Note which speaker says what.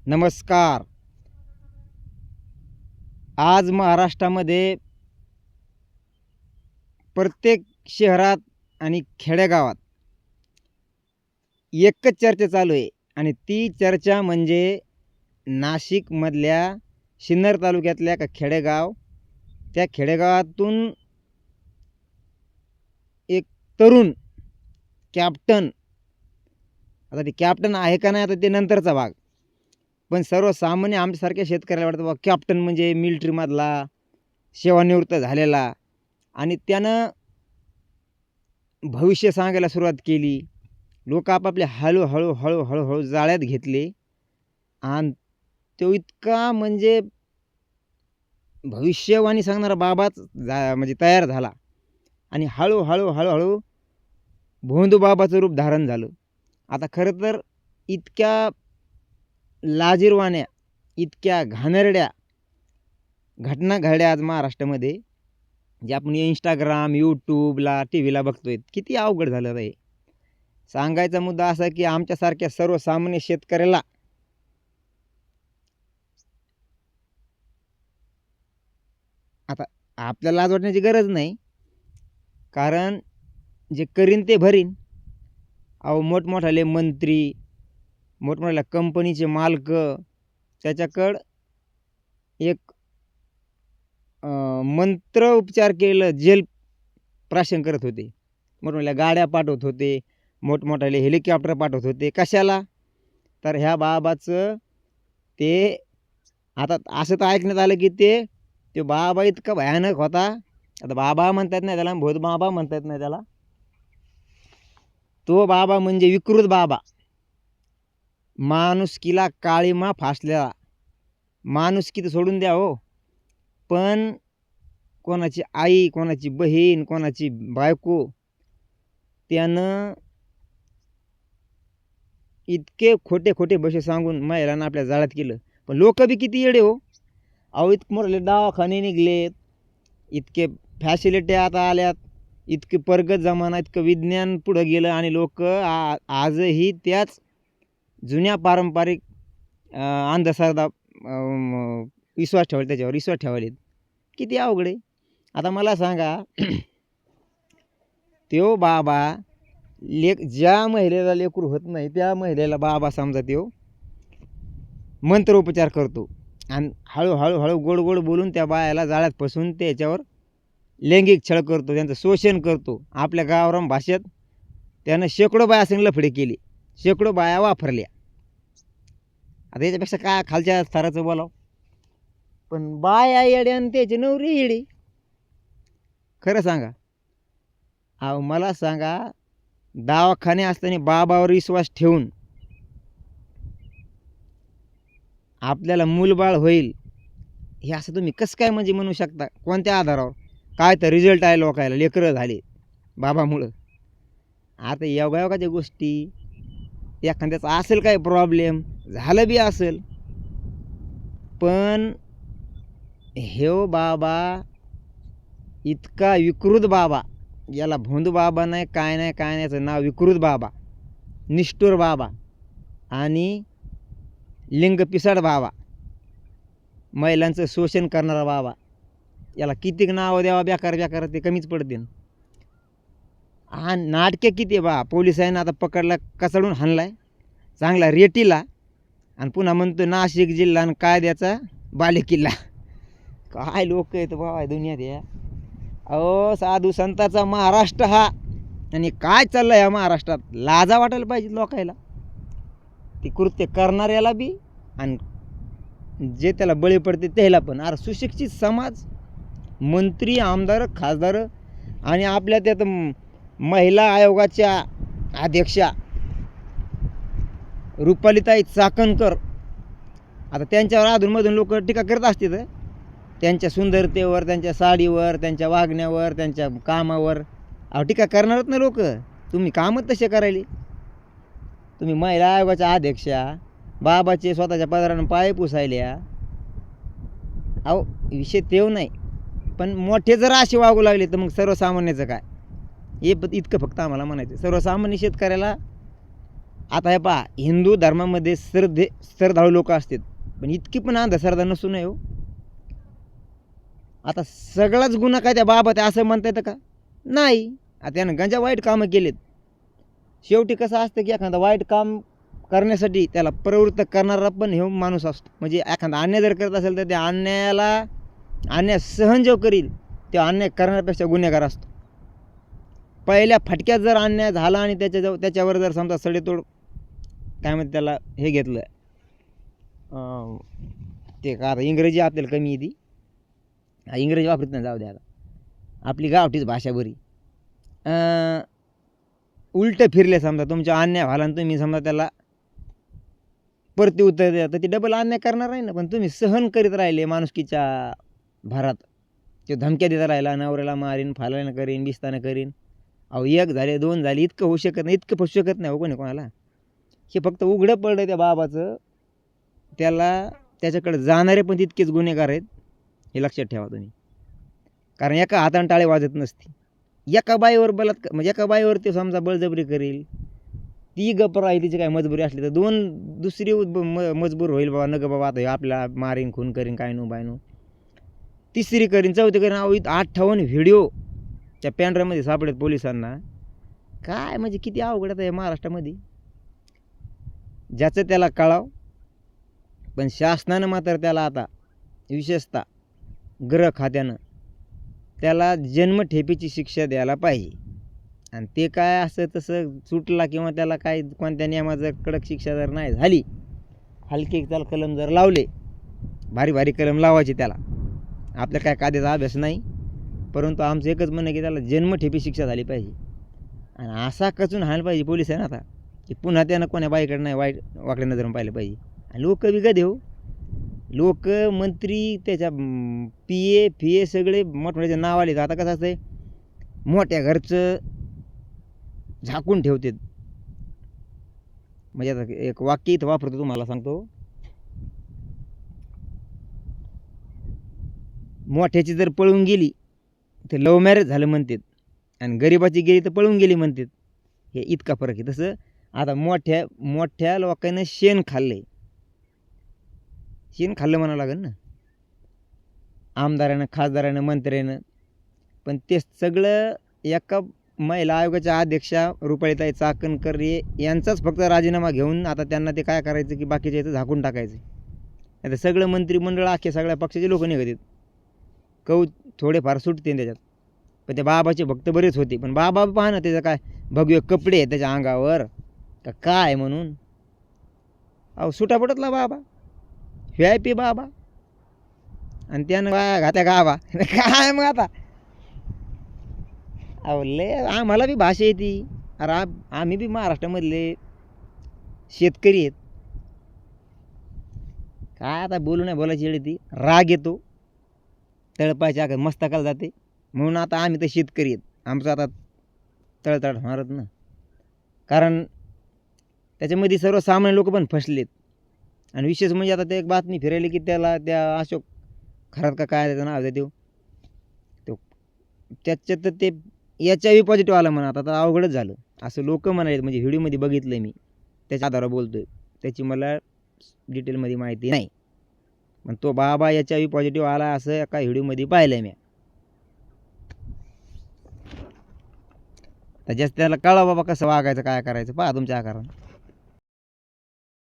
Speaker 1: नमस्कार. आज महाराष्ट्रामध्ये प्रत्येक शहरात आणि खेडेगावात एकच चर्चा चालू आहे आणि ती चर्चा म्हणजे नाशिकमधल्या सिन्नर तालुक्यातल्या का खेडेगाव, त्या खेडेगावातून एक तरुण कॅप्टन, आता ते कॅप्टन आहे का नाही आता ते नंतरचा भाग, पण सर्वसामान्य आमच्यासारख्या शेतकऱ्याला वाटतं बाबा कॅप्टन म्हणजे मिलिटरीमधला सेवानिवृत्त झालेला, आणि त्यानं भविष्य सांगायला सुरुवात केली. लोक आपापले हळूहळू जाळ्यात घेतले आणि तो इतका म्हणजे भविष्यवाणी सांगणारा बाबाच म्हणजे तयार झाला आणि हळूहळू भोंदू बाबाचं रूप धारण झालं. आता खरं तर इतक्या लाजिरवाण्या, इतक्या घाणेरड्या घटना घडल्या आज महाराष्ट्रामध्ये, जे आपण इंस्टाग्राम, यूट्यूबला, टी व्हीला बघतोय. किती अवघड झालं आहे. सांगायचा मुद्दा असा की आमच्यासारख्या सर्वसामान्य शेतकऱ्याला आता आपल्याला लाज वाटण्याची गरज नाही, कारण जे करीन ते भरीन. अहो, मोठमोठाले मंत्री, मोठमोठ्या कंपनीचे मालक त्याच्याकडं एक मंत्र उपचार केलं, जेल प्राशन करत होते. मोठमोठ्या गाड्या पाठवत होते, मोठमोठाले हेलिकॉप्टर पाठवत होते. कशाला? तर ह्या बाबाचं ते आता असं तर ऐकण्यात आलं की ते बाबा इतका भयानक होता. आता बाबा म्हणतात नाही त्याला, भोत बाबा म्हणतात नाही त्याला, तो बाबा म्हणजे विकृत बाबा, माणुसकीला काळीमा फासलेला. माणुसकी तर सोडून द्या हो, पण कोणाची आई, कोणाची बहीण, कोणाची बायको त्यानं इतके खोटे बसे सांगून महिलांना आपल्या जाळ्यात केलं. पण लोक बी किती येडे हो. अहो, इतके मोठे दवाखाने निघलेत, इतके फॅसिलिटी आता आल्यात, इतके प्रगत जमाना, इतकं विज्ञान पुढं गेलं आणि लोक आजही त्याच जुन्या पारंपरिक अंधश्रद्धा विश्वास ठेवायला, त्याच्यावर विश्वास ठेवायलेत. किती अवघड आहे. आता मला सांगा, त्यो बाबा ज्या महिलेला लेकरू होत नाही त्या महिलेला बाबा समजा त्यो मंत्रोपचार करतो आणि हळूहळू गोड बोलून त्या बायाला जाळ्यात फसून त्याच्यावर लैंगिक छळ करतो, त्यांचं शोषण करतो. आपल्या गावरान भाषेत त्यानं शेकडो बाया संग लफडे केले, शेकडो बाया वापरल्या. आता याच्यापेक्षा काय खालच्या स्तराचं बोलावं. पण बाया येडे आणि त्याचे नवरी येडे. खरं सांगा. अहो, मला सांगा, दवाखाने असताना बाबावर विश्वास ठेवून आपल्याला मूलबाळ होईल हे असं तुम्ही कसं काय म्हणजे म्हणू शकता? कोणत्या आधारावर? काय तर रिझल्ट आहे लोकायला, लेकरं झाले बाबामुळं. आता योगायोगाच्या गोष्टी, एखाद्याचा असेल काय प्रॉब्लेम, झालं बी असेल, पण ह्यो बाबा इतका विकृत बाबा, याला भोंदू बाबा नाही, काय नाही, याचं नाव विकृत बाबा, निष्ठुर बाबा आणि लिंग पिसाड बाबा, महिलांचं शोषण करणारा बाबा. याला किती नावं द्यावा बेकार ते कमीच पडते. हा नाटके किती बा. पोलिसांना आता पकडला, कचडून हाणलाय चांगला रेटीला, आणि पुन्हा म्हणतो नाशिक जिल्हा आणि कायद्याचा बालेकिल्ला. काय लोक आहेत बाबा दुनियात या. अहो, साधू संताचा महाराष्ट्र हा, आणि काय चाललं या महाराष्ट्रात. लाजा वाटायला पाहिजे लोकायला, ती कृत्य करणाऱ्याला बी आणि जे त्याला बळी पडते त्याला पण. अरे सुशिक्षित समाज, मंत्री, आमदार, खासदार आणि आपल्या त्यात महिला आयोगाच्या अध्यक्षा रुपालीताई चाकणकर, आता त्यांच्यावर अधूनमधून लोक टीका करत असतील, त्यांच्या सुंदरतेवर, त्यांच्या साडीवर, त्यांच्या वागण्यावर, त्यांच्या कामावर. अहो, टीका करणारच ना लोक. तुम्ही कामच तसे करायले. तुम्ही महिला आयोगाच्या अध्यक्षा, बाबाचे स्वतःच्या पदरानं पाय पुसायल्या. अहो, विषय तेव नाही, पण मोठे जर असे वागू लागले तर मग सर्वसामान्याचं काय? हे इतकं फक्त आम्हाला म्हणायचं. सर्वसामान्य शेतकऱ्याला आता हे पहा, हिंदू धर्मामध्ये श्रद्धाळू लोक असतात, पण इतकी पण अंधश्रद्धा नसू नये हो. आता सगळाच गुन्हा काय त्या बाबा त्या असं म्हणता येतं का? नाही. आता त्यानं गंजा वाईट कामं केलेत. शेवटी कसं असतं की एखादा वाईट काम करण्यासाठी त्याला प्रवृत्त करणारा पण हे माणूस असतो. म्हणजे एखादा अन्याय जर करत असेल तर त्या अन्याय सहन जो करील ते अन्याय करण्यापेक्षा गुन्हेगार असतो. पहिल्या फटक्यात जर अन्याय झाला आणि त्याच्यावर जर समजा सडेतोड काय म्हणते त्याला हे घेतलं, ते का आता इंग्रजी आपल्याला कमी येते, इंग्रजी वापरत नाही, जाऊ द्या. आता आपली गावठीच भाषा बरी. उलटं फिरले समजा तुमच्या अन्याय व्हायला आणि तुम्ही समजा त्याला परती उत्तर द्या, तर ती डबल अन्याय करणार नाही ना. पण तुम्ही सहन करीत राहिले माणुसकीच्या भरात, ते धमक्या देता राहिला, नवऱ्याला मारीन, फालानं करीन, बिस्तानं करीन. अहो 1 झाले 2 झाले इतकं होऊ शकत नाही, इतकं फसू शकत नाही हो कोणी कोणाला. हे फक्त उघडं पडलं त्या बाबाचं, त्याच्याकडे जाणारे पण तितकेच गुन्हेगार आहेत, हे लक्षात ठेवा तुम्ही. कारण एका हाताने टाळे वाजत नसते. एका बाईवर म्हणजे एका बाईवर ते समजा बळजबरी करेल, ती गप्प राहील, तिची काय मजबुरी असली तर दुसरी मजबूर होईल, बाबा नग बाबा आता आपला मारीन, खून करीन, काय नो बाय नो, तिसरी करीन, चौथी करीन. अहो 58 व्हिडिओ त्या पॅन्ड्रामध्ये सापडेत पोलिसांना. काय म्हणजे किती अवघड आहे महाराष्ट्रामध्ये. ज्याचं त्याला कळाव, पण शासनानं मात्र त्याला आता विशेषतः गृह खात्यानं त्याला जन्मठेपेची शिक्षा द्यायला पाहिजे. आणि ते काय असं तसं सुटला किंवा त्याला काय कोणत्या नियमाचं कडक शिक्षा जर नाही झाली, हलके त्याला कलम जर लावले, भारी भारी कलम लावायचे त्याला, आपल्या काय कायद्याचा अभ्यास नाही, परंतु आमचं एकच म्हणणं आहे की त्याला जन्मठेपी शिक्षा झाली पाहिजे. आणि असा कचून हायला पाहिजे पोलीस आहे ना आता, की पुन्हा त्यानं कोण्या बाईकडे नाही वाईट वाकड्या नजरून पाहिलं पाहिजे. आणि लोक बी गधे हो, लोक मंत्री त्याच्या PA सगळे मोठमोठ्याचे नाव आले. आता कसं असतंय, मोठ्या घरचं झाकून ठेवतात. म्हणजे आता एक वाक्य इथं वापरतो, तुम्हाला सांगतो. मोठ्याची जर पळून गेली तर लव्ह मॅरेज झालं म्हणतात, आणि गरिबाची गेली तर पळून गेली म्हणतात. हे इतका फरक आहे. तसं आता मोठ्या लोकांना शेण खाल्लं म्हणावं लागेल ना, आमदारानं, खासदारानं, मंत्र्यानं. पण ते सगळं एका महिला आयोगाच्या अध्यक्षा रुपालीताई चाकणकर यांचाच फक्त राजीनामा घेऊन आता त्यांना ते काय करायचं की बाकीच्या इथं झाकून टाकायचं. आता सगळं मंत्रिमंडळ अख्खे सगळ्या पक्षाचे लोक निघतात, थोडेफार सुटते त्याच्यात. पण त्या बाबाचे भक्त बरेच होते. पण बाबा पहा ना, त्याचं काय भगवे कपडे आहेत त्याच्या अंगावर का काय म्हणून. अहो सुटापटतला बाबा, VIP बाबा, आणि त्यानं घात्या गावा काय मग आता. अहो लय आम्हाला बी भाषा येते. अरे आम्ही बी महाराष्ट्रामधले शेतकरी आहेत. काय आता बोलू नाही, बोलायची वेळ ती राग येतो, तळपायच्या आग मस्तकाला जाते. म्हणून आता आम्ही तर शेतकरी आहेत, आमचं आता तळतळ होणारच ना. कारण त्याच्यामध्ये सर्वसामान्य लोक पण फसलेत. आणि विशेष म्हणजे आता ते एक बातमी फिरायली की त्या अशोक खरात का काय त्याचं नाव देऊ, तो त्याच्यात ते HIV पॉझिटिव्ह आलं म्हणा. आता अवघडच झालं असं लोक म्हणाले. म्हणजे व्हिडिओमध्ये बघितलं मी, त्याच्या आधारावर बोलतोय. त्याची मला डिटेलमध्ये माहिती नाही, पण तो बाबा HIV पॉझिटिव्ह आला असं एका व्हिडिओमध्ये पाहिलं मी. तर जास्त त्याला कळा बाबा कसं वागायचं, काय करायचं, पहा तुमच्या आकारानं.